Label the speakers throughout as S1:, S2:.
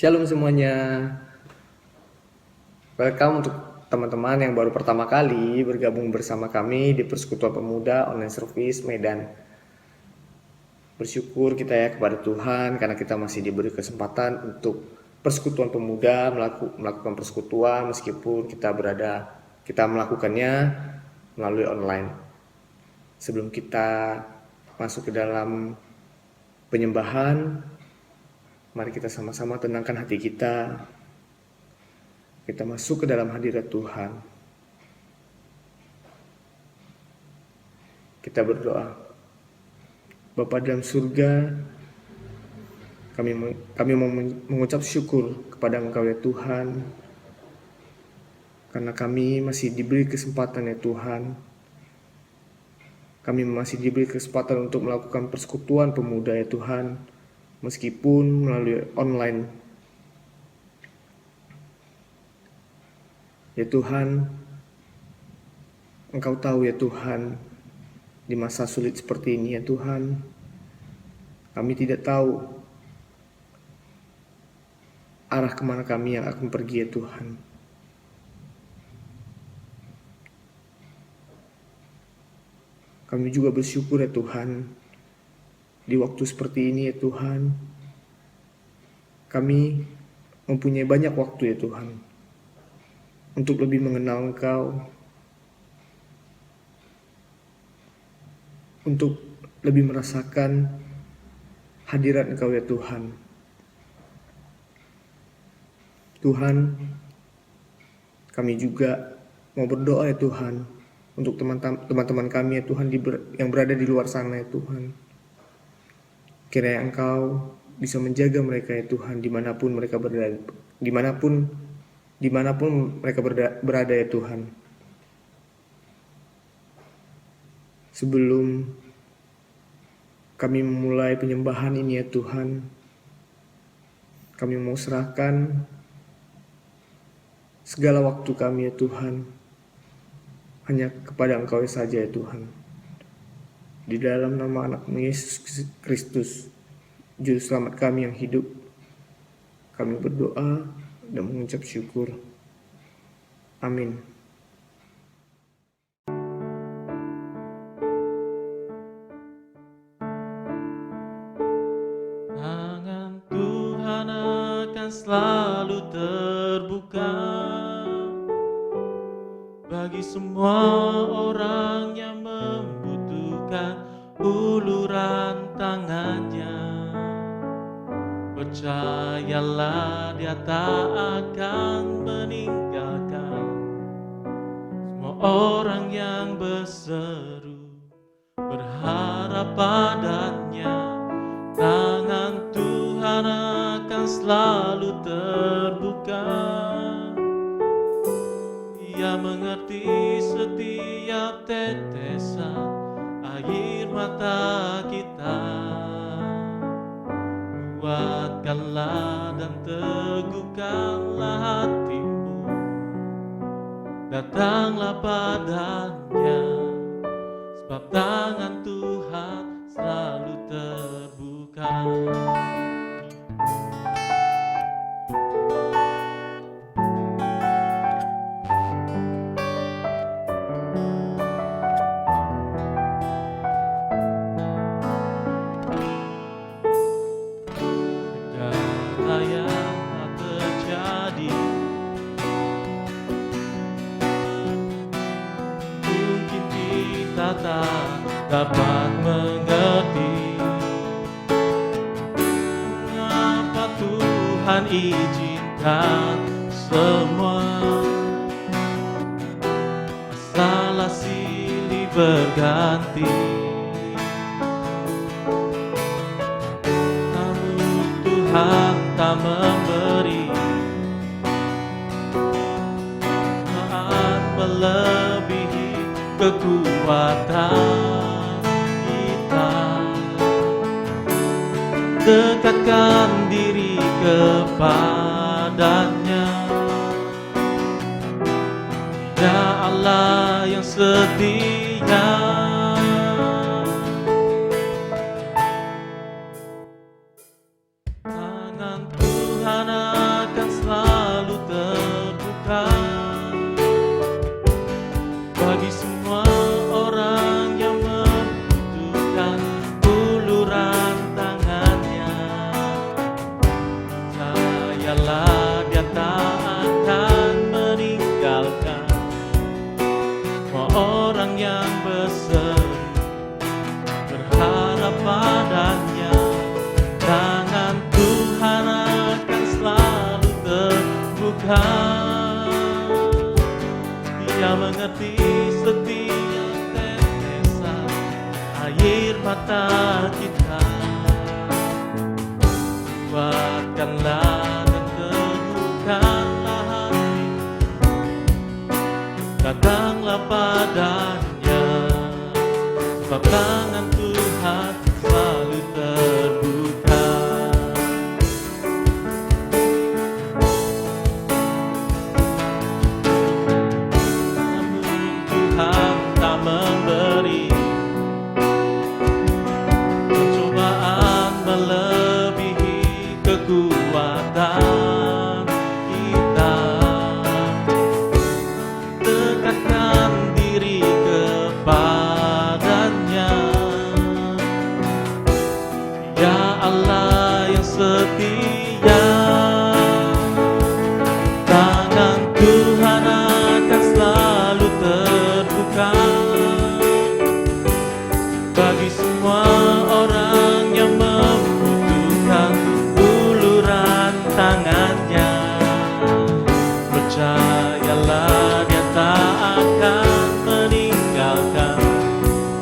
S1: Shalom semuanya. Welcome untuk teman-teman yang baru pertama kali bergabung bersama kami di Persekutuan Pemuda Online Service Medan. Bersyukur kita ya kepada Tuhan karena kita masih diberi kesempatan untuk Persekutuan Pemuda melakukan persekutuan meskipun kita melakukannya melalui online. Sebelum kita masuk ke dalam penyembahan, mari kita sama-sama tenangkan hati kita. Kita masuk ke dalam hadirat Tuhan. Kita berdoa. Bapa dalam surga, kami mau mengucap syukur kepada Engkau ya Tuhan, karena kami masih diberi kesempatan ya Tuhan. Kami masih diberi kesempatan untuk melakukan persekutuan pemuda ya Tuhan, meskipun melalui online. Ya Tuhan, Engkau tahu ya Tuhan, di masa sulit seperti ini ya Tuhan, kami tidak tahu arah kemana kami yang akan pergi ya Tuhan. Kami juga bersyukur ya Tuhan, di waktu seperti ini ya Tuhan, kami mempunyai banyak waktu ya Tuhan, untuk lebih mengenal Engkau, untuk lebih merasakan hadirat Engkau ya Tuhan. Tuhan, kami juga mau berdoa ya Tuhan, untuk teman-teman kami ya Tuhan yang berada di luar sana ya Tuhan. Kiranya Engkau bisa menjaga mereka ya Tuhan, dimanapun mereka berada, dimanapun mereka berada ya Tuhan. Sebelum kami memulai penyembahan ini ya Tuhan, kami mau serahkan segala waktu kami ya Tuhan, hanya kepada Engkau saja ya Tuhan. Di dalam nama anak-Mu Yesus Kristus, Juru Selamat kami yang hidup, kami berdoa dan mengucap syukur. Amin.
S2: Tangan Tuhan akan selalu terbuka bagi semua orang yang membutuhkan uluran tangannya. Percayalah, Dia tak akan meninggalkan semua orang yang berseru berharap padanya. Tangan Tuhan akan selalu terbuka. Dia mengerti setiap tetesan air mata kita. Kuatkanlah dan teguhkanlah hatimu. Datanglah padanya, sebab tangan Tuhan selalu terbuka. Segala yang terjadi mungkin kita tak dapat mengerti mengapa Tuhan izinkan semua masalah silih berganti. Namun Tuhan tak memberi maaf melebihi kekuatan kita. Dekatkan diri kepadanya. Dia Allah yang setia. Tangan Tuhan bagi semua orang yang membutuhkan uluran tangannya. Percayalah Dia tak akan meninggalkan semua orang yang berseru berharap padanya. Tangan Tuhan akan selalu terbuka. Dia mengerti setiap tetesan air mata kita. Kuatkanlah dan teguhkanlah hati, datanglah padanya, sebab tangan Tuhan selalu terbuka. Namun Tuhan tak memberi pencobaan melebihi kekuatan kita. Dekatkan diri kepadanya. Ya Allah yang setia, tangan Tuhan akan selalu terbuka bagi semua orang yang membutuhkan uluran tangannya. Percayalah Dia tak akan meninggalkan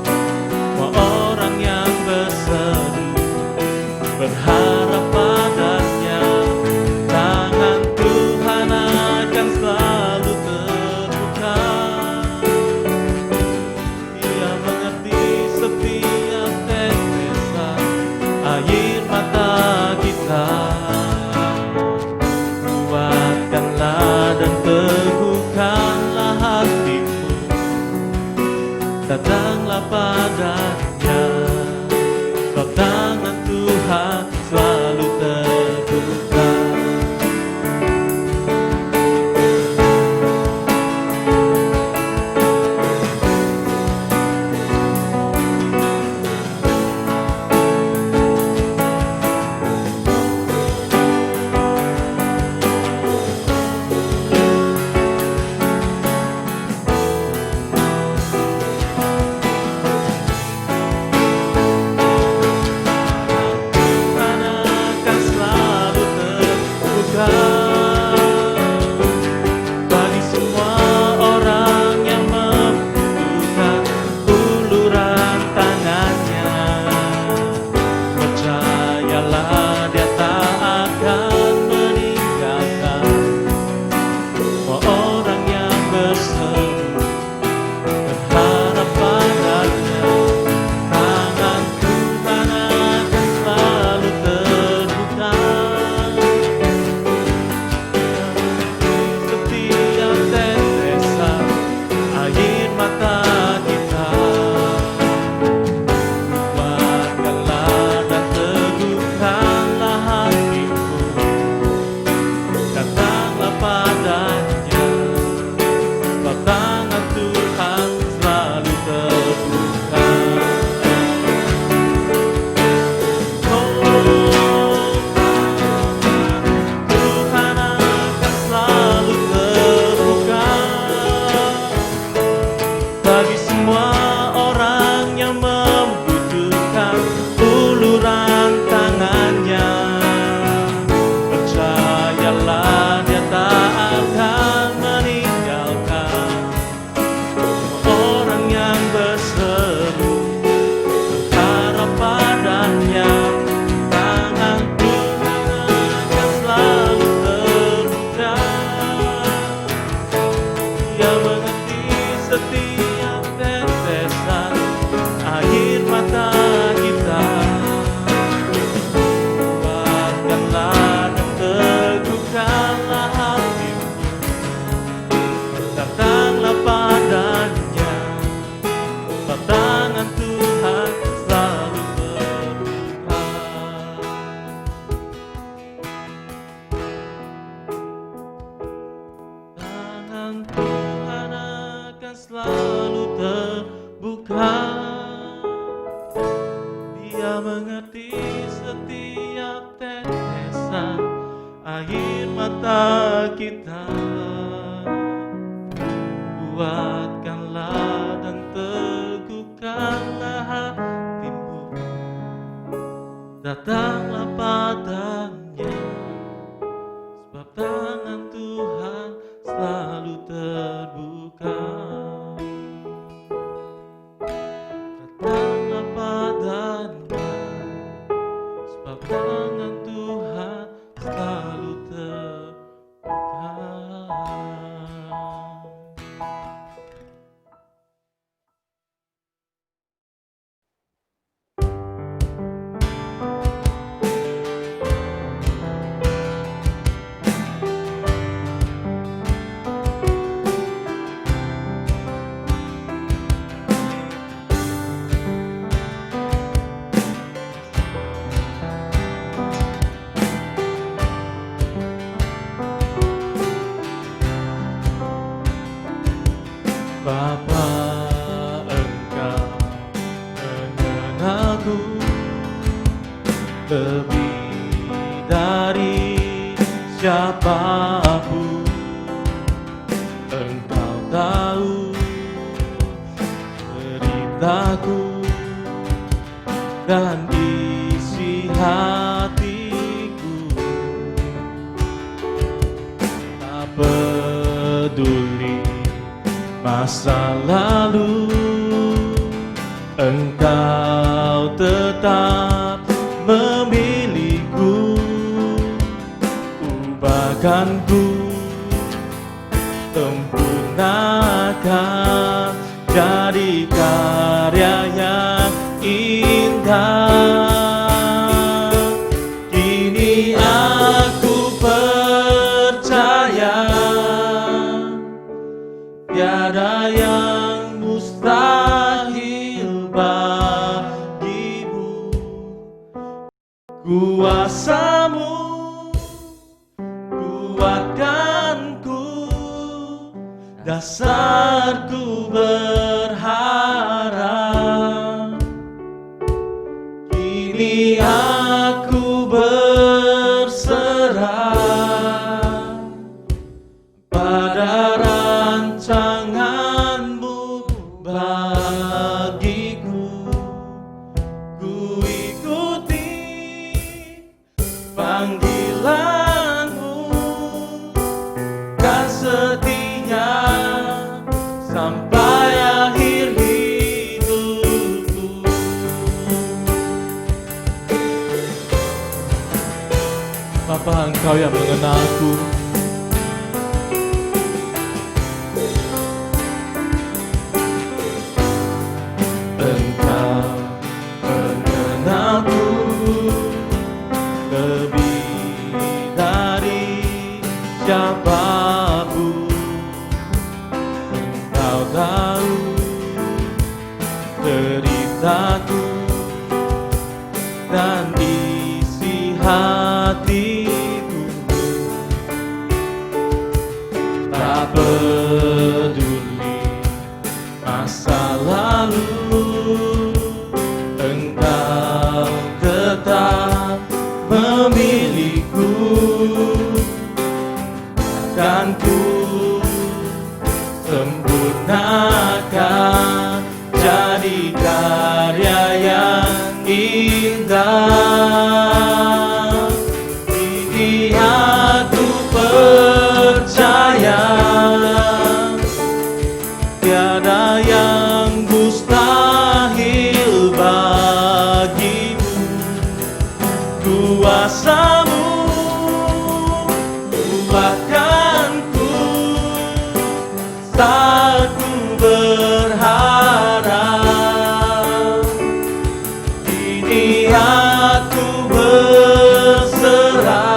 S2: semua orang yang berseru berharap padanya. Tangan Tuhan akan selalu terbuka. Dia mengerti setiap tetesan air mata kita. Kuatkanlah dan teguhkanlah hatimu, datanglah padanya, sebab tangan Tuhan selalu terbuka. Tuhan akan selalu terbuka bagi semua orang yang membutuhkan uluran tangannya. Percayalah Dia tak akan meninggalkan semua orang yang berseru berharap padanya. Tangan Tuhan akan selalu terbuka. Setiap tetesan air mata kita. Kuatkanlah dan teguhkanlah hatimu, datanglah padanya, sebab tangan Tuhan selalu terbuka. Tuhan akan selalu terbuka bagi semua orang yang membutuhkan uluran tangannya. Percayalah Dia tak akan meninggalkan orang yang berseru berharap padanya. Tangan Tuhan akan selalu terbuka. Dia mengerti setiap tetesan air mata kita. Kuatkanlah dan teguhkanlah hatimu, datanglah padanya, sebab tangan Tuhan selalu terbuka. Tangan Tuhan selalu terbuka. Dia mengerti setiap tetesan air mata kita. Kuatkanlah dan teguhkanlah hatimu. Datanglah padanya, sebab tangan Tuhan selalu terbuka. Datanglah padanya, sebab tangan Tuhan selalu terbuka. Bapa, Engkau mengenalku lebih dari siapapun. Engkau tahu ceritaku dan isi hatiku. Tak peduli masa lalu, Engkau tetap memilihku. Ubahkanku, sempurnakan, jadi karya yang indah. Kini aku percaya tiada yang mustahil bagimu. Kuasa-Mu kuatkanku, dasarku berharap. Kini aku berserah pada rancangan-Mu bagiku. Ku ikuti panggilan-Mu, kan setia sampai akhir hidupku. Bapa, Engkau yang mengenalku. Engkau mengenalku lebih dari siapapun. Engkau tahu ceritaku dan isi hatiku. Tak peduli masa lalu, Engkau tetap memilihku. Akan ku sempurnakan, jadi karya yang indah. Kini aku percaya tiada yang mustahil bagimu. Kuasa-Mu kuatkanku, saat ku berharap. Kini aku berserah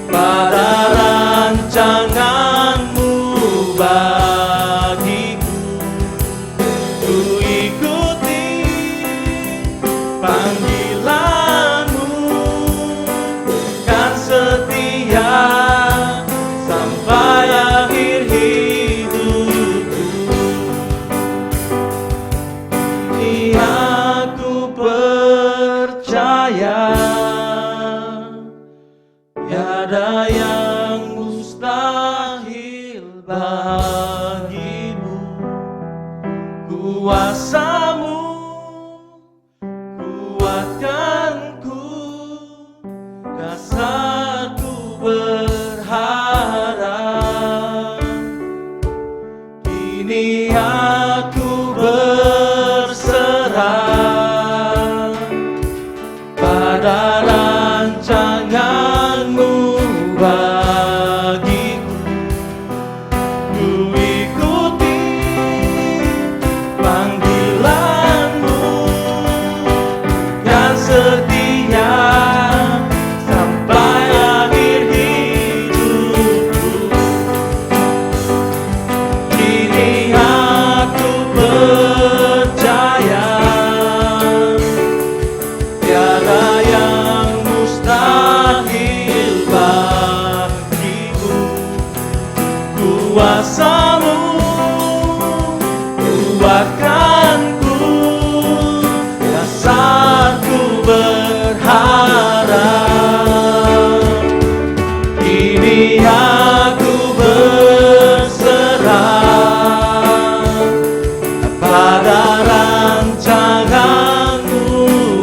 S2: pada rancangan-Mu bagiku. Ku ikuti panggilan-Mu, kan setia sampai akhir hidupku. bagimu, kuasamu kuatkanku, dasarku berharap. Kini aku berserah pada rancanganmu bagiku. Ku ikuti panggilanmu dan setia sampai akhir hidupku. Kini aku percaya tiada yang mustahil bagimu. Kuasamu kuatkanku, dasarku berharap. Kini aku berserah pada rancanganmu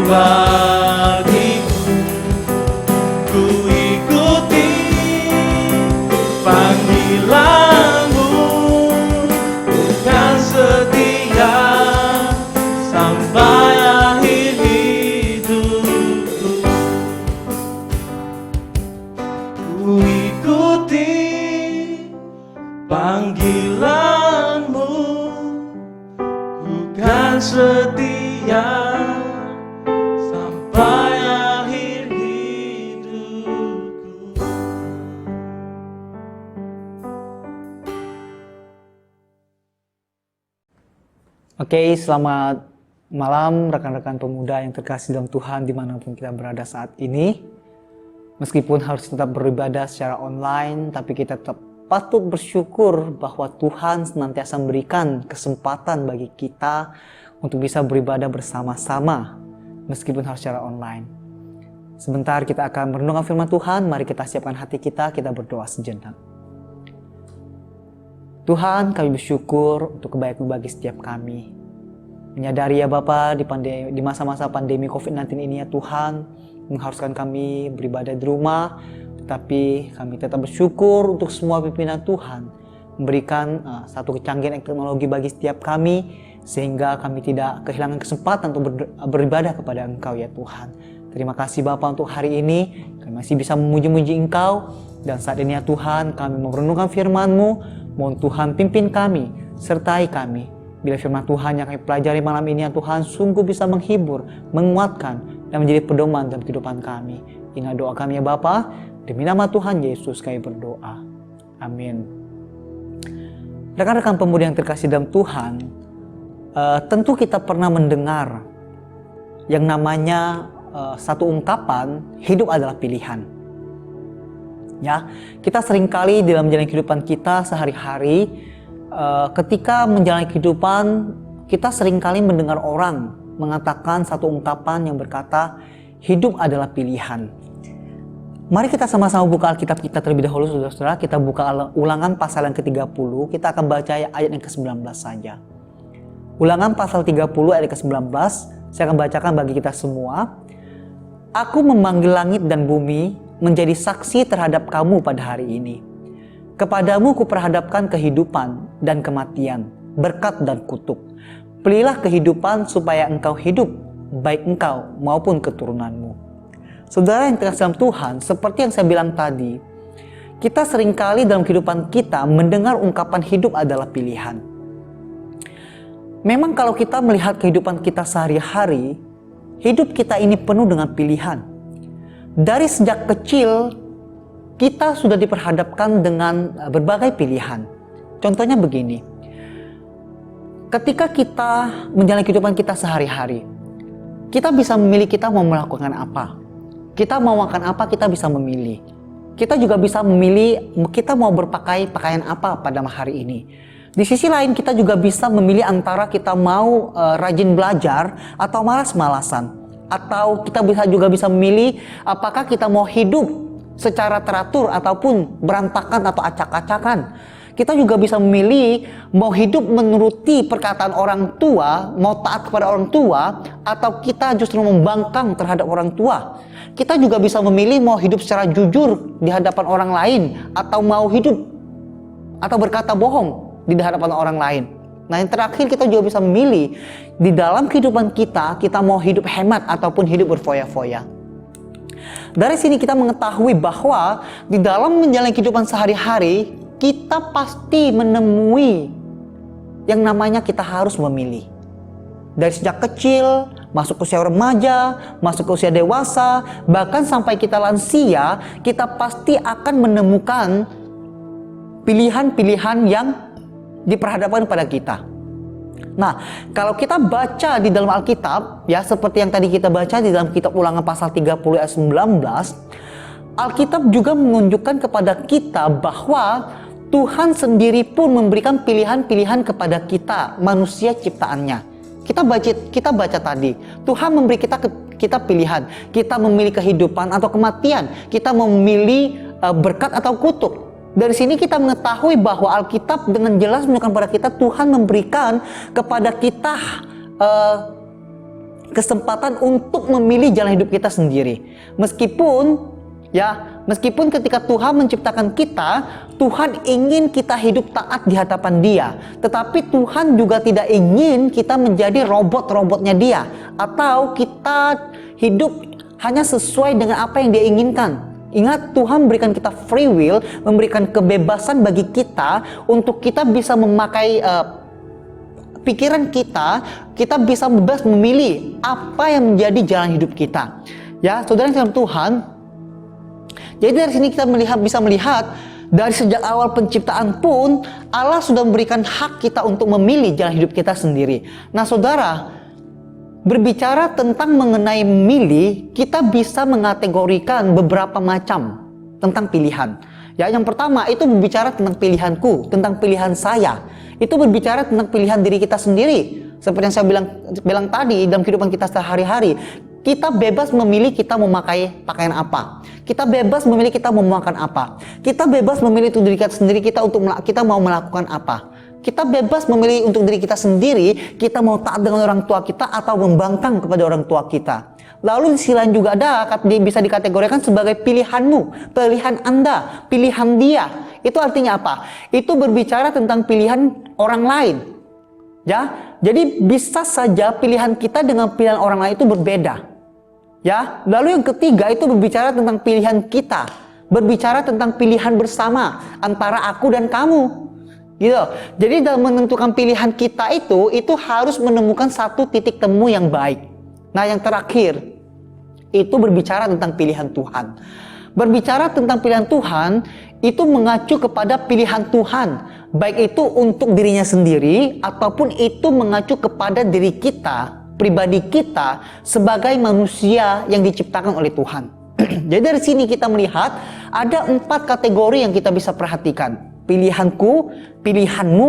S2: bagiku. Ku ikuti panggilanmu dan setia sampai akhir hidupku. Ku ikuti panggilanmu, ku kan setia sampai akhir hidupku.
S3: Oke, selamat malam rekan-rekan pemuda yang terkasih dalam Tuhan dimanapun kita berada saat ini. Meskipun harus tetap beribadah secara online, tapi kita tetap patut bersyukur bahwa Tuhan senantiasa memberikan kesempatan bagi kita untuk bisa beribadah bersama-sama meskipun harus secara online. Sebentar kita akan merenungkan firman Tuhan, mari kita siapkan hati kita berdoa sejenak. Tuhan, kami bersyukur untuk kebaikan bagi setiap kami. Menyadari ya Bapa di masa-masa pandemi COVID-19 ini ya Tuhan, mengharuskan kami beribadah di rumah, tetapi kami tetap bersyukur untuk semua pimpinan Tuhan memberikan satu kecanggihan teknologi bagi setiap kami, sehingga kami tidak kehilangan kesempatan untuk beribadah kepada Engkau ya Tuhan. Terima kasih Bapa untuk hari ini, kami masih bisa memuji-muji Engkau, dan saat ini ya Tuhan kami merenungkan firman-Mu. Mohon Tuhan pimpin kami, sertai kami. Bila firman Tuhan yang kami pelajari malam ini ya Tuhan sungguh bisa menghibur, menguatkan, dan menjadi pedoman dalam kehidupan kami. Inilah doa kami ya Bapa, demi nama Tuhan Yesus kami berdoa. Amin. Rekan-rekan pemuda yang terkasih dalam Tuhan, tentu kita pernah mendengar yang namanya satu ungkapan, hidup adalah pilihan. Ya, kita seringkali dalam menjalani kehidupan kita sehari-hari, ketika menjalani kehidupan, kita seringkali mendengar orang mengatakan satu ungkapan yang berkata, hidup adalah pilihan. Mari kita sama-sama buka Alkitab kita terlebih dahulu, saudara-saudara. Kita buka Ulangan pasal yang ke-30, kita akan baca ayat yang ke-19 saja. Ulangan pasal 30 ayat ke-19, saya akan bacakan bagi kita semua. Aku memanggil langit dan bumi menjadi saksi terhadap kamu pada hari ini. Kepadamu kuperhadapkan kehidupan dan kematian, berkat dan kutuk. Pilihlah kehidupan supaya engkau hidup, baik engkau maupun keturunanmu. Saudara yang terkasih dalam Tuhan, seperti yang saya bilang tadi, kita seringkali dalam kehidupan kita mendengar ungkapan hidup adalah pilihan. Memang kalau kita melihat kehidupan kita sehari-hari, hidup kita ini penuh dengan pilihan. Dari sejak kecil, kita sudah diperhadapkan dengan berbagai pilihan. Contohnya begini, ketika kita menjalani kehidupan kita sehari-hari, kita bisa memilih kita mau melakukan apa. Kita mau makan apa, kita bisa memilih. Kita juga bisa memilih kita mau berpakaian apa pada hari ini. Di sisi lain kita juga bisa memilih antara kita mau rajin belajar atau malas-malasan. Atau kita juga bisa memilih apakah kita mau hidup secara teratur ataupun berantakan atau acak-acakan. Kita juga bisa memilih mau hidup menuruti perkataan orang tua, mau taat kepada orang tua, atau kita justru membangkang terhadap orang tua. Kita juga bisa memilih mau hidup secara jujur di hadapan orang lain, atau mau hidup atau berkata bohong di hadapan orang lain. Nah, yang terakhir kita juga bisa memilih di dalam kehidupan kita, kita mau hidup hemat ataupun hidup berfoya-foya. Dari sini kita mengetahui bahwa di dalam menjalani kehidupan sehari-hari, kita pasti menemui yang namanya kita harus memilih. Dari sejak kecil, masuk usia remaja, masuk usia dewasa, bahkan sampai kita lansia, kita pasti akan menemukan pilihan-pilihan yang diperhadapkan pada kita. Nah, kalau kita baca di dalam Alkitab, ya seperti yang tadi kita baca di dalam kitab Ulangan pasal 30 ayat 19, Alkitab juga menunjukkan kepada kita bahwa Tuhan sendiri pun memberikan pilihan-pilihan kepada kita, manusia ciptaannya. Kita baca tadi, Tuhan memberi kita pilihan. Kita memilih kehidupan atau kematian. Kita memilih berkat atau kutuk. Dari sini kita mengetahui bahwa Alkitab dengan jelas menunjukkan kepada kita Tuhan memberikan kepada kita kesempatan untuk memilih jalan hidup kita sendiri. Meskipun ketika Tuhan menciptakan kita, Tuhan ingin kita hidup taat di hadapan Dia. Tetapi Tuhan juga tidak ingin kita menjadi robot-robotnya Dia, atau kita hidup hanya sesuai dengan apa yang Dia inginkan. Ingat, Tuhan memberikan kita free will, memberikan kebebasan bagi kita untuk kita bisa memakai pikiran kita bisa bebas memilih apa yang menjadi jalan hidup kita. Ya, saudara yang dalam Tuhan. Jadi dari sini kita bisa melihat dari sejak awal penciptaan pun Allah sudah memberikan hak kita untuk memilih jalan hidup kita sendiri. Nah, saudara, berbicara tentang mengenai memilih, kita bisa mengategorikan beberapa macam tentang pilihan. Ya, yang pertama itu berbicara tentang pilihanku, tentang pilihan saya. Itu berbicara tentang pilihan diri kita sendiri. Seperti yang saya bilang tadi, dalam kehidupan kita sehari-hari, kita bebas memilih kita mau memakai pakaian apa. Kita bebas memilih kita mau makan apa. Kita bebas memilih untuk diri kita sendiri kita mau melakukan apa. Kita bebas memilih untuk diri kita sendiri, kita mau taat dengan orang tua kita atau membangkang kepada orang tua kita. Lalu di sisi lain juga bisa dikategorikan sebagai pilihanmu, pilihan Anda, pilihan dia. Itu artinya apa? Itu berbicara tentang pilihan orang lain. Ya, jadi bisa saja pilihan kita dengan pilihan orang lain itu berbeda. Ya, lalu yang ketiga itu berbicara tentang pilihan kita, berbicara tentang pilihan bersama antara aku dan kamu. Gitu. Jadi dalam menentukan pilihan kita itu harus menemukan satu titik temu yang baik. Nah, yang terakhir itu berbicara tentang pilihan Tuhan. Berbicara tentang pilihan Tuhan itu mengacu kepada pilihan Tuhan, baik itu untuk dirinya sendiri ataupun itu mengacu kepada diri kita, pribadi kita sebagai manusia yang diciptakan oleh Tuhan. Jadi dari sini kita melihat ada 4 kategori yang kita bisa perhatikan. Pilihanku, pilihanmu,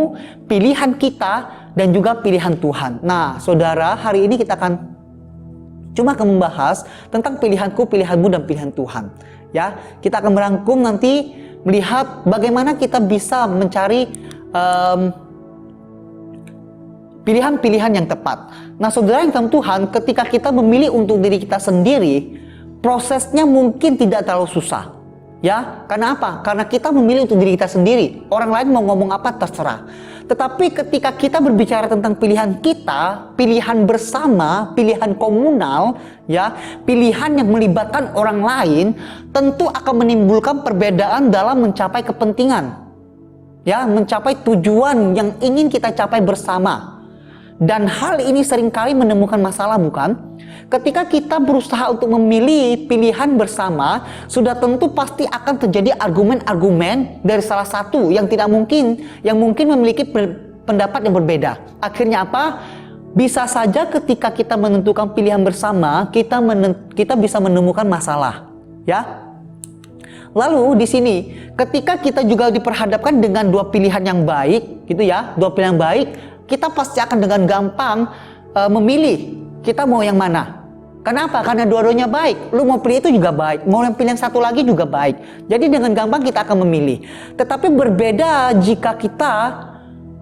S3: pilihan kita, dan juga pilihan Tuhan. Nah, saudara, hari ini kita akan membahas tentang pilihanku, pilihanmu, dan pilihan Tuhan. Ya, kita akan merangkum nanti melihat bagaimana kita bisa mencari pilihan-pilihan yang tepat. Nah, saudara yang dalam Tuhan, ketika kita memilih untuk diri kita sendiri, prosesnya mungkin tidak terlalu susah. Ya, karena apa? Karena kita memilih untuk diri kita sendiri. Orang lain mau ngomong apa terserah. Tetapi ketika kita berbicara tentang pilihan kita, pilihan bersama, pilihan komunal, ya, pilihan yang melibatkan orang lain, tentu akan menimbulkan perbedaan dalam mencapai kepentingan. Ya, mencapai tujuan yang ingin kita capai bersama. Dan hal ini seringkali menemukan masalah, bukan? Ketika kita berusaha untuk memilih pilihan bersama, sudah tentu pasti akan terjadi argumen-argumen dari salah satu yang mungkin memiliki pendapat yang berbeda. Akhirnya apa? Bisa saja ketika kita menentukan pilihan bersama, kita bisa menemukan masalah, ya. Lalu di sini, ketika kita juga diperhadapkan dengan dua pilihan yang baik, gitu ya, dua pilihan yang baik, kita pasti akan dengan gampang memilih kita mau yang mana. Kenapa? Karena dua-duanya baik. Lu mau pilih itu juga baik, mau yang pilih yang satu lagi juga baik. Jadi dengan gampang kita akan memilih. Tetapi berbeda jika kita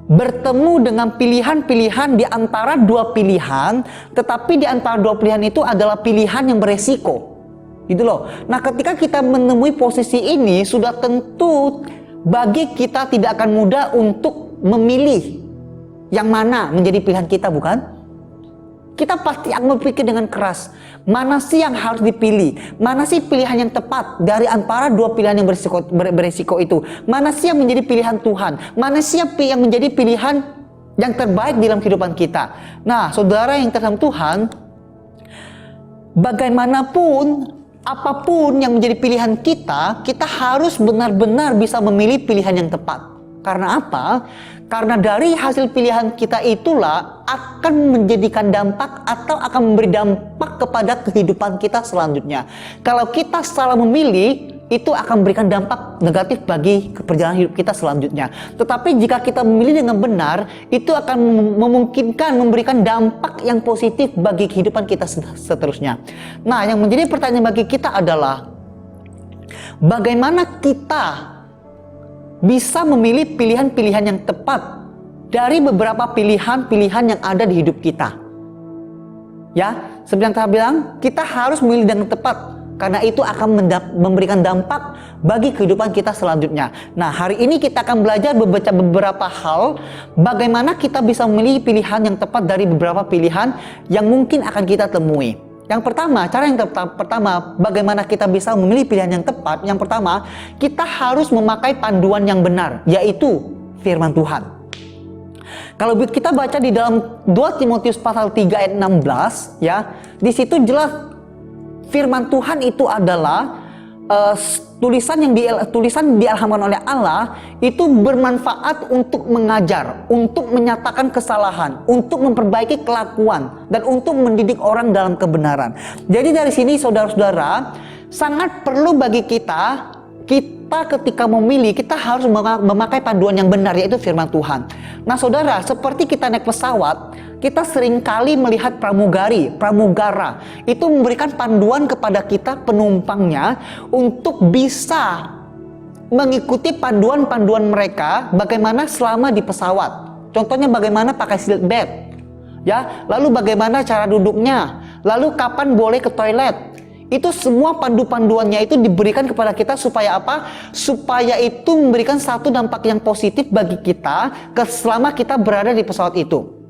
S3: bertemu dengan pilihan-pilihan di antara dua pilihan, tetapi di antara dua pilihan itu adalah pilihan yang beresiko. Gitu loh. Nah, ketika kita menemui posisi ini, sudah tentu bagi kita tidak akan mudah untuk memilih yang mana menjadi pilihan kita, bukan? Kita pasti akan berpikir dengan keras, mana sih yang harus dipilih, mana sih pilihan yang tepat dari antara dua pilihan yang beresiko itu, mana sih yang menjadi pilihan Tuhan, mana sih yang menjadi pilihan yang terbaik dalam kehidupan kita. Nah, saudara yang terhadap Tuhan, bagaimanapun, apapun yang menjadi pilihan kita, kita harus benar-benar bisa memilih pilihan yang tepat. Karena apa? Karena dari hasil pilihan kita itulah akan menjadikan dampak atau akan memberi dampak kepada kehidupan kita selanjutnya. Kalau kita salah memilih, itu akan memberikan dampak negatif bagi perjalanan hidup kita selanjutnya. Tetapi jika kita memilih dengan benar, itu akan memungkinkan memberikan dampak yang positif bagi kehidupan kita seterusnya. Nah, yang menjadi pertanyaan bagi kita adalah, bagaimana kita bisa memilih pilihan-pilihan yang tepat dari beberapa pilihan-pilihan yang ada di hidup kita. Ya, seperti yang saya bilang, kita harus memilih dengan tepat karena itu akan memberikan dampak bagi kehidupan kita selanjutnya. Nah, hari ini kita akan belajar beberapa hal bagaimana kita bisa memilih pilihan yang tepat dari beberapa pilihan yang mungkin akan kita temui. Yang pertama, cara yang pertama, bagaimana kita bisa memilih pilihan yang tepat? Yang pertama, kita harus memakai panduan yang benar, yaitu firman Tuhan. Kalau kita baca di dalam 2 Timotius pasal 3 ayat 16, ya, di situ jelas firman Tuhan itu adalah tulisan yang diilhamkan oleh Allah, itu bermanfaat untuk mengajar, untuk menyatakan kesalahan, untuk memperbaiki kelakuan, dan untuk mendidik orang dalam kebenaran. Jadi dari sini saudara-saudara, sangat perlu bagi kita ketika memilih, kita harus memakai panduan yang benar, yaitu firman Tuhan. Nah saudara, seperti kita naik pesawat, kita seringkali melihat pramugara itu memberikan panduan kepada kita penumpangnya untuk bisa mengikuti panduan-panduan mereka bagaimana selama di pesawat. Contohnya bagaimana pakai seat belt, ya, lalu bagaimana cara duduknya, lalu kapan boleh ke toilet. Itu semua panduannya itu diberikan kepada kita supaya apa? Supaya itu memberikan satu dampak yang positif bagi kita selama kita berada di pesawat itu.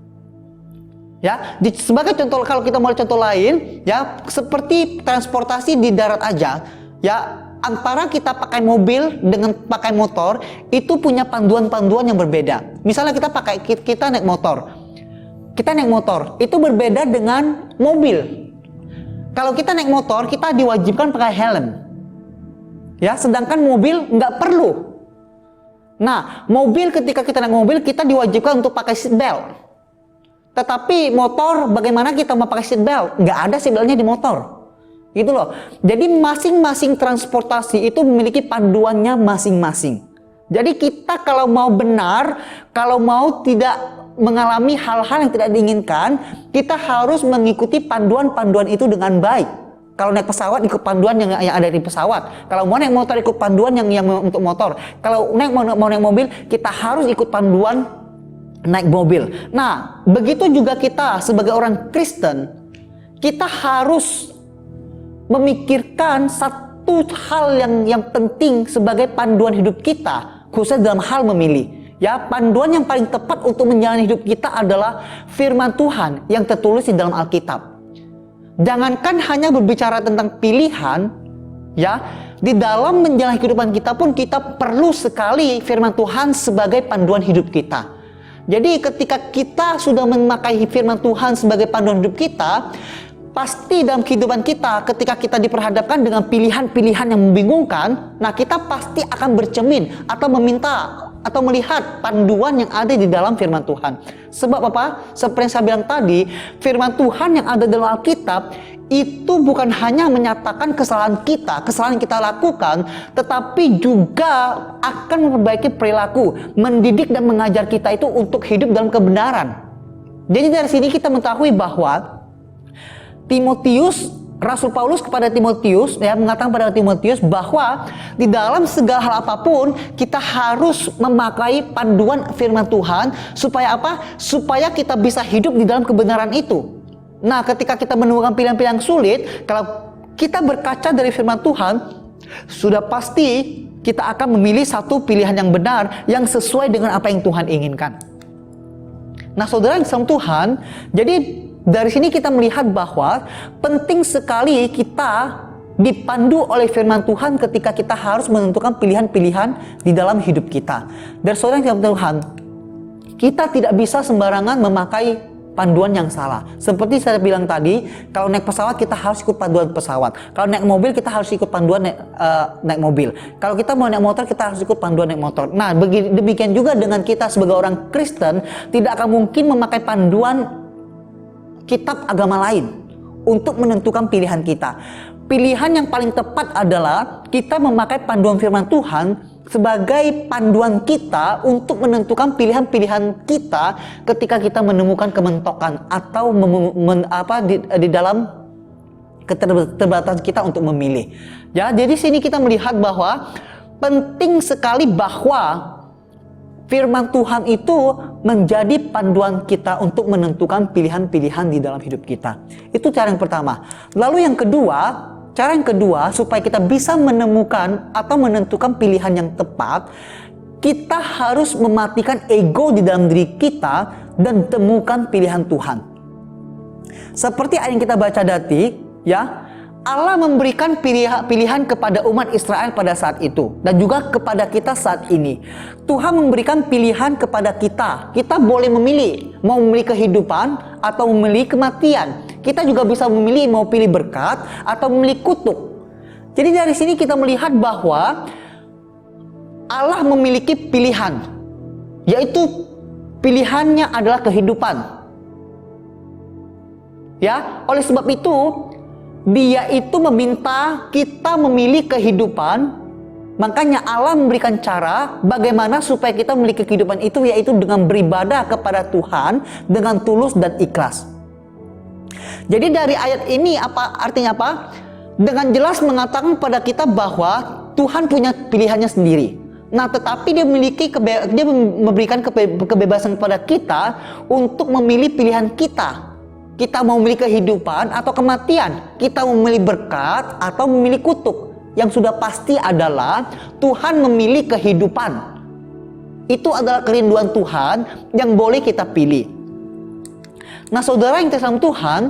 S3: Ya, sebagai contoh, kalau kita mau contoh lain, ya, seperti transportasi di darat aja, ya, antara kita pakai mobil dengan pakai motor itu punya panduan-panduan yang berbeda. Misalnya kita naik motor itu berbeda dengan mobil. Kalau kita naik motor, kita diwajibkan pakai helm, ya, sedangkan mobil nggak perlu. Nah, mobil, ketika kita naik mobil, kita diwajibkan untuk pakai seat belt. Tetapi motor, bagaimana kita mau pakai seat belt? Nggak ada seat beltnya di motor, gitu loh. Jadi masing-masing transportasi itu memiliki panduannya masing-masing. Jadi kita kalau mau benar, kalau mau tidak mengalami hal-hal yang tidak diinginkan, kita harus mengikuti panduan-panduan itu dengan baik. Kalau naik pesawat, ikut panduan yang ada di pesawat. Kalau mau naik motor, ikut panduan yang untuk motor. Kalau mau naik mobil, kita harus ikut panduan naik mobil. Nah, begitu juga kita sebagai orang Kristen, kita harus memikirkan satu hal yang penting sebagai panduan hidup kita, khususnya dalam hal memilih. Ya, panduan yang paling tepat untuk menjalani hidup kita adalah firman Tuhan yang tertulis di dalam Alkitab. Jangankan hanya berbicara tentang pilihan, ya, di dalam menjalani kehidupan kita pun kita perlu sekali firman Tuhan sebagai panduan hidup kita. Jadi ketika kita sudah memakai firman Tuhan sebagai panduan hidup kita, pasti dalam kehidupan kita, ketika kita diperhadapkan dengan pilihan-pilihan yang membingungkan, nah kita pasti akan bercermin atau meminta atau melihat panduan yang ada di dalam firman Tuhan. Sebab apa? Seperti yang saya bilang tadi, firman Tuhan yang ada dalam Alkitab itu bukan hanya menyatakan kesalahan yang kita lakukan, tetapi juga akan memperbaiki perilaku, mendidik dan mengajar kita itu untuk hidup dalam kebenaran. Jadi dari sini kita mengetahui bahwa Rasul Paulus kepada Timotius mengatakan pada Timotius bahwa di dalam segala hal apapun kita harus memakai panduan firman Tuhan supaya apa? Supaya kita bisa hidup di dalam kebenaran itu. Nah, ketika kita menemukan pilihan-pilihan yang sulit, kalau kita berkaca dari firman Tuhan, sudah pasti kita akan memilih satu pilihan yang benar yang sesuai dengan apa yang Tuhan inginkan. Nah, saudara yang sama Tuhan, jadi dari sini kita melihat bahwa penting sekali kita dipandu oleh firman Tuhan ketika kita harus menentukan pilihan-pilihan di dalam hidup kita. Dan saudara yang Tuhan, kita tidak bisa sembarangan memakai panduan yang salah. Seperti saya bilang tadi, kalau naik pesawat kita harus ikut panduan pesawat. Kalau naik mobil kita harus ikut panduan naik mobil. Kalau kita mau naik motor kita harus ikut panduan naik motor. Nah, demikian juga dengan kita sebagai orang Kristen, tidak akan mungkin memakai panduan kitab agama lain untuk menentukan pilihan kita. Pilihan yang paling tepat adalah kita memakai panduan firman Tuhan sebagai panduan kita untuk menentukan pilihan-pilihan kita ketika kita menemukan kementokan atau di dalam keterbatasan kita untuk memilih. Ya, jadi sini kita melihat bahwa penting sekali bahwa firman Tuhan itu menjadi panduan kita untuk menentukan pilihan-pilihan di dalam hidup kita. Itu cara yang pertama. Lalu cara yang kedua supaya kita bisa menemukan atau menentukan pilihan yang tepat, kita harus mematikan ego di dalam diri kita dan temukan pilihan Tuhan. Seperti yang kita baca tadi, ya, Allah memberikan pilihan kepada umat Israel pada saat itu dan juga kepada kita saat ini. Tuhan memberikan pilihan kepada kita. Kita boleh memilih mau memilih kehidupan atau memilih kematian. Kita juga bisa memilih mau pilih berkat atau memilih kutuk. Jadi dari sini kita melihat bahwa Allah memiliki pilihan, yaitu pilihannya adalah kehidupan. Ya, oleh sebab itu Dia itu meminta kita memilih kehidupan. Makanya Allah memberikan cara bagaimana supaya kita memiliki kehidupan itu, yaitu dengan beribadah kepada Tuhan dengan tulus dan ikhlas. Jadi dari ayat ini artinya apa? Dengan jelas mengatakan pada kita bahwa Tuhan punya pilihannya sendiri. Nah, tetapi dia memberikan kebebasan kepada kita untuk memilih pilihan kita. Kita mau memilih kehidupan atau kematian, kita mau memilih berkat atau memilih kutuk. Yang sudah pasti adalah Tuhan memilih kehidupan. Itu adalah kerinduan Tuhan yang boleh kita pilih. Nah, saudara yang terkasih Tuhan,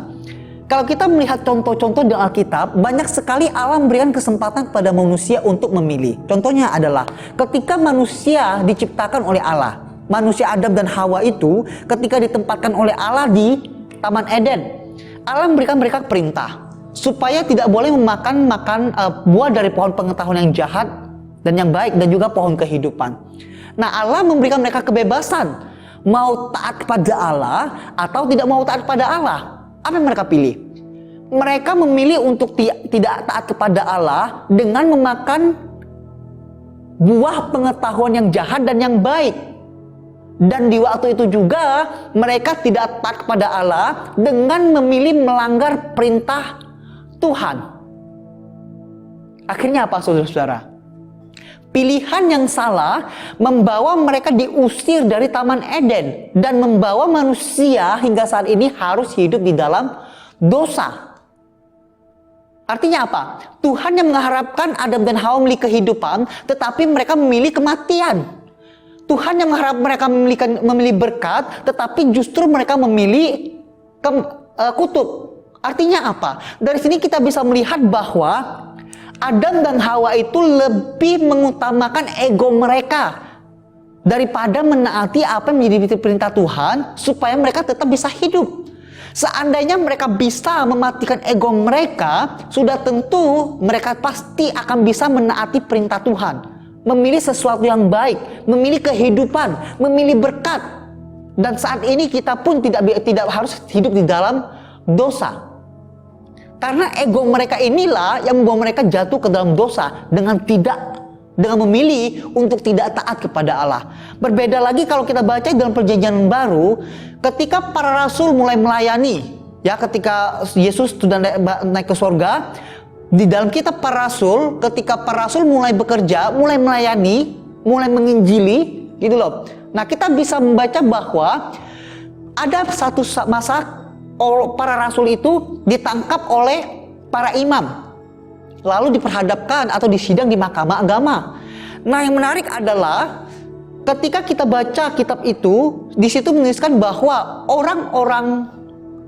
S3: kalau kita melihat contoh-contoh di Alkitab, banyak sekali Allah memberikan kesempatan kepada manusia untuk memilih. Contohnya adalah ketika manusia diciptakan oleh Allah, manusia Adam dan Hawa itu ketika ditempatkan oleh Allah di Taman Eden, Allah memberikan mereka perintah supaya tidak boleh memakan buah dari pohon pengetahuan yang jahat dan yang baik dan juga pohon kehidupan. Nah, Allah memberikan mereka kebebasan mau taat kepada Allah atau tidak mau taat kepada Allah. Apa yang mereka pilih? Mereka memilih untuk tidak taat kepada Allah dengan memakan buah pengetahuan yang jahat dan yang baik. Dan di waktu itu juga mereka tidak taat kepada Allah dengan memilih melanggar perintah Tuhan. Akhirnya apa, saudara-saudara? Pilihan yang salah membawa mereka diusir dari Taman Eden dan membawa manusia hingga saat ini harus hidup di dalam dosa. Artinya apa? Tuhan yang mengharapkan Adam dan Hawa memilih kehidupan, tetapi mereka memilih kematian. Tuhan yang mengharap mereka memilih berkat, tetapi justru mereka memilih kutuk. Artinya apa? Dari sini kita bisa melihat bahwa Adam dan Hawa itu lebih mengutamakan ego mereka daripada menaati apa yang menjadi perintah Tuhan supaya mereka tetap bisa hidup. Seandainya mereka bisa mematikan ego mereka, sudah tentu mereka pasti akan bisa menaati perintah Tuhan. Memilih sesuatu yang baik, memilih kehidupan, memilih berkat. Dan saat ini kita pun tidak harus hidup di dalam dosa. Karena ego mereka inilah yang membawa mereka jatuh ke dalam dosa dengan memilih untuk tidak taat kepada Allah. Berbeda lagi kalau kita baca dalam Perjanjian Baru, ketika para rasul mulai melayani, Ya, ketika Yesus sudah naik ke surga, di dalam kitab para rasul, ketika para rasul mulai bekerja, mulai melayani, mulai menginjili, gitu loh. Nah, kita bisa membaca bahwa ada satu masa para rasul itu ditangkap oleh para imam, lalu diperhadapkan atau disidang di mahkamah agama. Nah, yang menarik adalah ketika kita baca kitab itu, di situ menuliskan bahwa orang-orang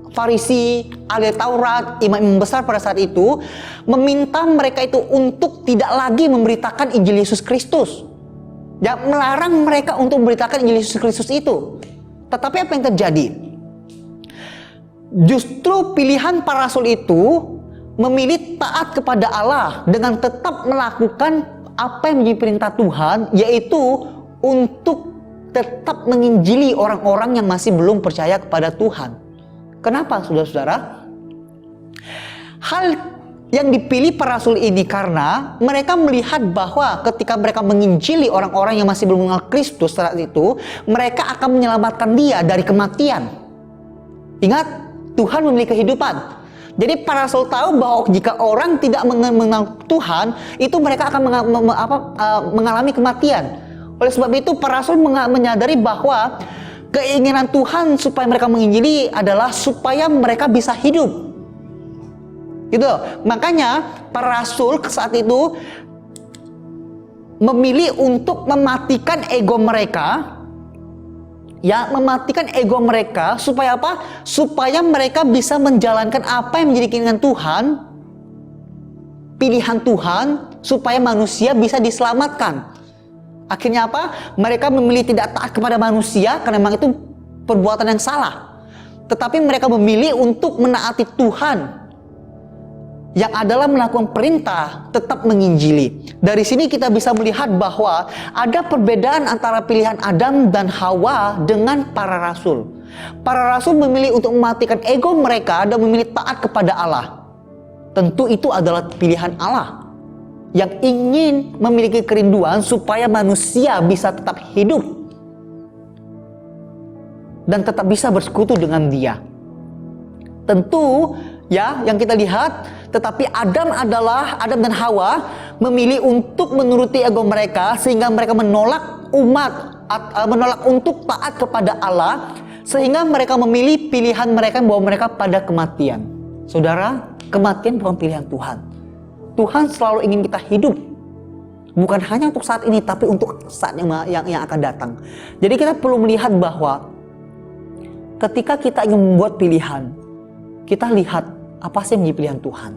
S3: Farisi, ahli Taurat, imam-imam besar pada saat itu meminta mereka itu untuk tidak lagi memberitakan Injil Yesus Kristus. Ya, melarang mereka untuk memberitakan Injil Yesus Kristus itu. Tetapi apa yang terjadi? Justru pilihan para rasul itu memilih taat kepada Allah dengan tetap melakukan apa yang menjadi perintah Tuhan, yaitu untuk tetap menginjili orang-orang yang masih belum percaya kepada Tuhan. Kenapa, saudara-saudara? Hal yang dipilih para rasul ini karena mereka melihat bahwa ketika mereka menginjili orang-orang yang masih belum mengenal Kristus saat itu, mereka akan menyelamatkan dia dari kematian. Ingat, Tuhan memiliki kehidupan. Jadi para rasul tahu bahwa jika orang tidak mengenal Tuhan, itu mereka akan mengalami kematian. Oleh sebab itu para rasul menyadari bahwa keinginan Tuhan supaya mereka menginjili adalah supaya mereka bisa hidup. Gitu. Makanya para rasul saat itu memilih untuk mematikan ego mereka. Ya, mematikan ego mereka supaya apa? Supaya mereka bisa menjalankan apa yang menjadi keinginan Tuhan, pilihan Tuhan, supaya manusia bisa diselamatkan. Akhirnya apa? Mereka memilih tidak taat kepada manusia karena memang itu perbuatan yang salah. Tetapi mereka memilih untuk menaati Tuhan, yang adalah melakukan perintah tetap menginjili. Dari sini kita bisa melihat bahwa ada perbedaan antara pilihan Adam dan Hawa dengan para rasul. Para rasul memilih untuk mematikan ego mereka dan memilih taat kepada Allah. Tentu itu adalah pilihan Allah yang ingin memiliki kerinduan supaya manusia bisa tetap hidup dan tetap bisa bersekutu dengan Dia. Tentu ya, yang kita lihat, tetapi Adam dan Hawa memilih untuk menuruti ego mereka sehingga mereka menolak menolak untuk taat kepada Allah, sehingga mereka memilih pilihan mereka yang membawa mereka pada kematian. Saudara, kematian bukan pilihan Tuhan. Tuhan selalu ingin kita hidup, bukan hanya untuk saat ini, tapi untuk saat yang akan datang. Jadi kita perlu melihat bahwa ketika kita ingin membuat pilihan, kita lihat apa sih yang menjadi pilihan Tuhan.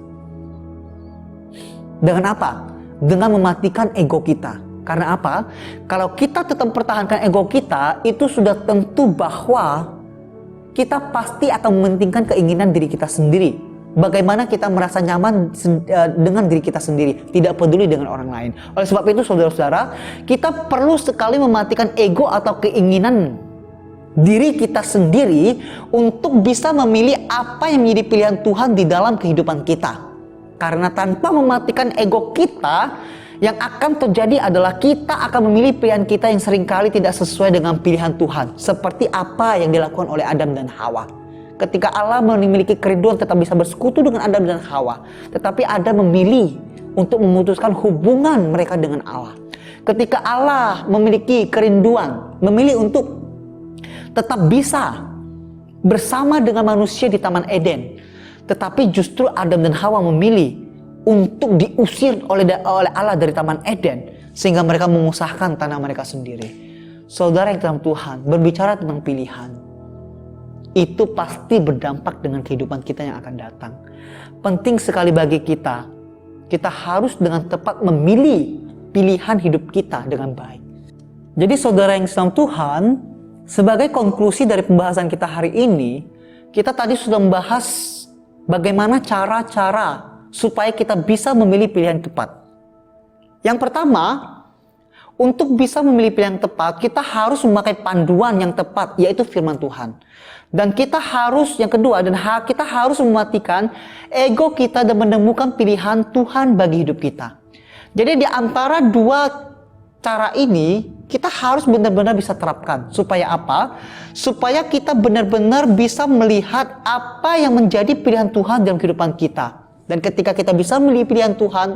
S3: Dengan apa? Dengan mematikan ego kita. Karena apa? Kalau kita tetap mempertahankan ego kita, itu sudah tentu bahwa kita pasti akan mementingkan keinginan diri kita sendiri. Bagaimana kita merasa nyaman dengan diri kita sendiri, tidak peduli dengan orang lain. Oleh sebab itu, saudara-saudara, kita perlu sekali mematikan ego atau keinginan diri kita sendiri untuk bisa memilih apa yang menjadi pilihan Tuhan di dalam kehidupan kita. Karena tanpa mematikan ego kita, yang akan terjadi adalah kita akan memilih pilihan kita yang seringkali tidak sesuai dengan pilihan Tuhan. Seperti apa yang dilakukan oleh Adam dan Hawa. Ketika Allah memiliki kerinduan tetap bisa bersekutu dengan Adam dan Hawa, tetapi Adam memilih untuk memutuskan hubungan mereka dengan Allah. Ketika Allah memiliki kerinduan, memilih untuk tetap bisa bersama dengan manusia di Taman Eden, tetapi justru Adam dan Hawa memilih untuk diusir oleh Allah dari Taman Eden, sehingga mereka mengusahakan tanah mereka sendiri. Saudara yang dalam Tuhan, berbicara tentang pilihan, itu pasti berdampak dengan kehidupan kita yang akan datang. Penting sekali bagi kita harus dengan tepat memilih pilihan hidup kita dengan baik. Jadi saudara yang dalam Tuhan, sebagai konklusi dari pembahasan kita hari ini, kita tadi sudah membahas bagaimana cara-cara supaya kita bisa memilih pilihan tepat. Yang pertama, untuk bisa memilih pilihan tepat, kita harus memakai panduan yang tepat, yaitu firman Tuhan. Dan kita harus, yang kedua, kita harus mematikan ego kita dan menemukan pilihan Tuhan bagi hidup kita. Jadi di antara dua cara ini, kita harus benar-benar bisa terapkan. Supaya apa? Supaya kita benar-benar bisa melihat apa yang menjadi pilihan Tuhan dalam kehidupan kita. Dan ketika kita bisa melihat pilihan Tuhan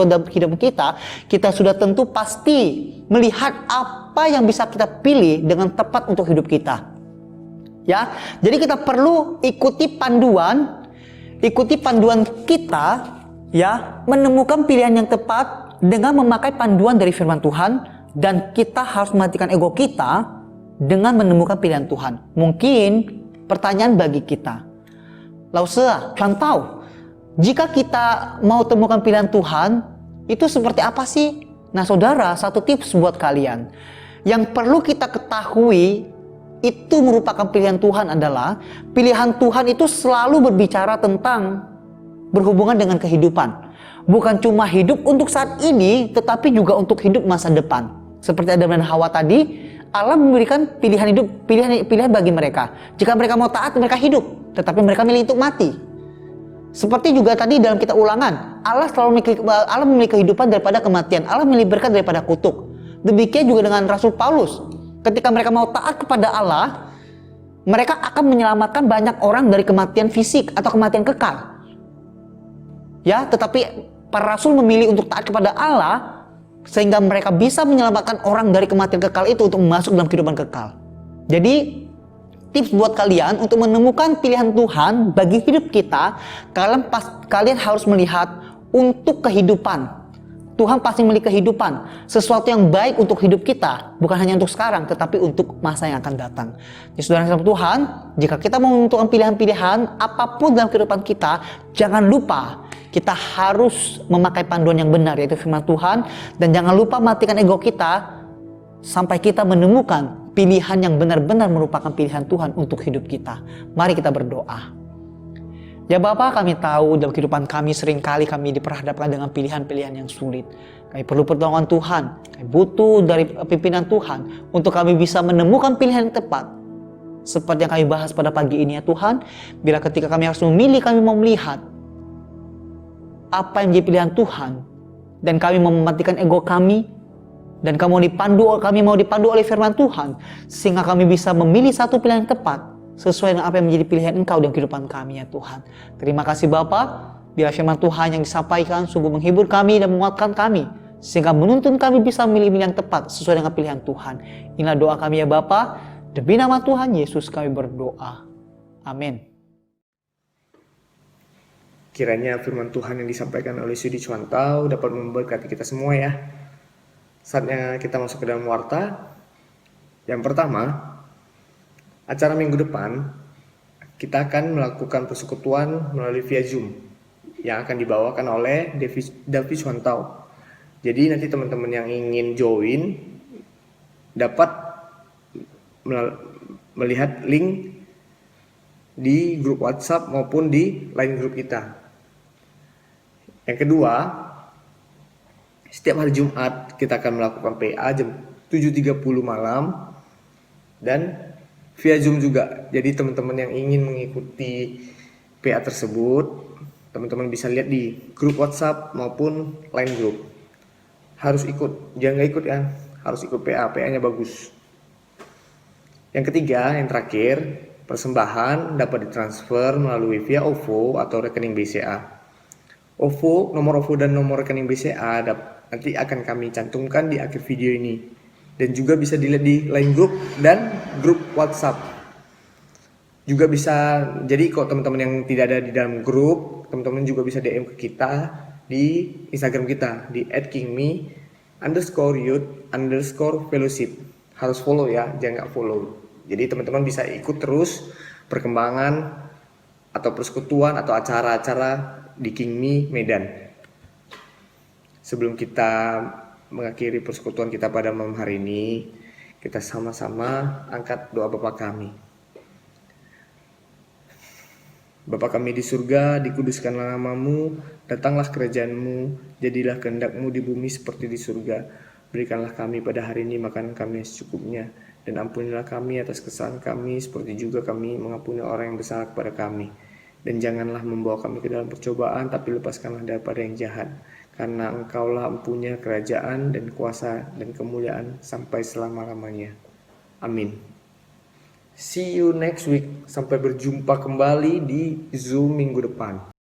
S3: dalam kehidupan kita, kita sudah tentu pasti melihat apa yang bisa kita pilih dengan tepat untuk hidup kita. Ya, jadi kita perlu ikuti panduan kita, ya, menemukan pilihan yang tepat dengan memakai panduan dari firman Tuhan, dan kita harus mematikan ego kita dengan menemukan pilihan Tuhan. Mungkin pertanyaan bagi kita, Lause, contoh, jika kita mau temukan pilihan Tuhan, itu seperti apa sih? Nah saudara, satu tips buat kalian. Yang perlu kita ketahui, itu merupakan pilihan Tuhan adalah, pilihan Tuhan itu selalu berbicara tentang berhubungan dengan kehidupan. Bukan cuma hidup untuk saat ini, tetapi juga untuk hidup masa depan. Seperti Adam dan Hawa tadi, Allah memberikan pilihan bagi mereka. Jika mereka mau taat, mereka hidup. Tetapi mereka milih untuk mati. Seperti juga tadi dalam kitab Ulangan, Allah memiliki kehidupan daripada kematian. Allah memilih berkat daripada kutuk. Demikian juga dengan Rasul Paulus. Ketika mereka mau taat kepada Allah, mereka akan menyelamatkan banyak orang dari kematian fisik atau kematian kekal. Ya, tetapi para rasul memilih untuk taat kepada Allah sehingga mereka bisa menyelamatkan orang dari kematian kekal itu untuk masuk dalam kehidupan kekal. Jadi tips buat kalian untuk menemukan pilihan Tuhan bagi hidup kita, kalian harus melihat untuk kehidupan. Tuhan pasti memiliki kehidupan, sesuatu yang baik untuk hidup kita, bukan hanya untuk sekarang, tetapi untuk masa yang akan datang. Jadi saudara yang Tuhan, jika kita mau menentukan pilihan-pilihan apapun dalam kehidupan kita, jangan lupa kita harus memakai panduan yang benar, yaitu firman Tuhan, dan jangan lupa matikan ego kita sampai kita menemukan pilihan yang benar-benar merupakan pilihan Tuhan untuk hidup kita. Mari kita berdoa. Ya Bapa, kami tahu dalam kehidupan kami seringkali kami diperhadapkan dengan pilihan-pilihan yang sulit. Kami perlu pertolongan Tuhan. Kami butuh dari pimpinan Tuhan untuk kami bisa menemukan pilihan yang tepat. Seperti yang kami bahas pada pagi ini ya Tuhan. Bila ketika kami harus memilih, kami mau melihat apa yang menjadi pilihan Tuhan. Dan kami mau mematikan ego kami. Dan kami mau dipandu oleh firman Tuhan. Sehingga kami bisa memilih satu pilihan yang tepat sesuai dengan apa yang menjadi pilihan Engkau dalam kehidupan kami ya Tuhan. Terima kasih Bapa, bila firman Tuhan yang disampaikan sungguh menghibur kami dan menguatkan kami, sehingga menuntun kami bisa memilih yang tepat sesuai dengan pilihan Tuhan. Inilah doa kami ya Bapa, demi nama Tuhan Yesus kami berdoa. Amin.
S1: Kiranya firman Tuhan yang disampaikan oleh Sudi Cuantau dapat memberkati kita semua ya. Saatnya kita masuk ke dalam warta. Yang pertama, acara minggu depan, kita akan melakukan persekutuan melalui via Zoom yang akan dibawakan oleh David Cuantau. Jadi nanti teman-teman yang ingin join dapat melihat link di grup WhatsApp maupun di line grup kita. Yang kedua, setiap hari Jumat kita akan melakukan PA jam 7.30 malam dan via Zoom juga. Jadi teman-teman yang ingin mengikuti PA tersebut, teman-teman bisa lihat di grup WhatsApp maupun line group. Harus ikut, jangan nggak ikut ya, harus ikut PA-nya bagus. Yang ketiga, yang terakhir, persembahan dapat ditransfer melalui via OVO atau rekening BCA. OVO, nomor OVO dan nomor rekening BCA nanti akan kami cantumkan di akhir video ini. Dan juga bisa dilihat di line group dan grup WhatsApp. Juga bisa, jadi kalau teman-teman yang tidak ada di dalam grup, teman-teman juga bisa DM ke kita di Instagram kita di @kingme_youth_fellowship. Harus follow ya, jangan nggak follow. Jadi teman-teman bisa ikut terus perkembangan atau persekutuan atau acara-acara di King Me Medan. Sebelum kita mengakhiri persekutuan kita pada malam hari ini, kita sama-sama angkat doa Bapa kami. Bapa kami di surga, dikuduskanlah namamu, datanglah kerajaan-Mu, jadilah kehendak-Mu di bumi seperti di surga. Berikanlah kami pada hari ini makanan kami yang secukupnya, dan ampunilah kami atas kesalahan kami, seperti juga kami mengampuni orang yang bersalah kepada kami. Dan janganlah membawa kami ke dalam percobaan, tapi lepaskanlah daripada yang jahat. karena Engkaulah empunya kerajaan dan kuasa dan kemuliaan sampai selama-lamanya. Amin. See you next week. Sampai berjumpa kembali di Zoom minggu depan.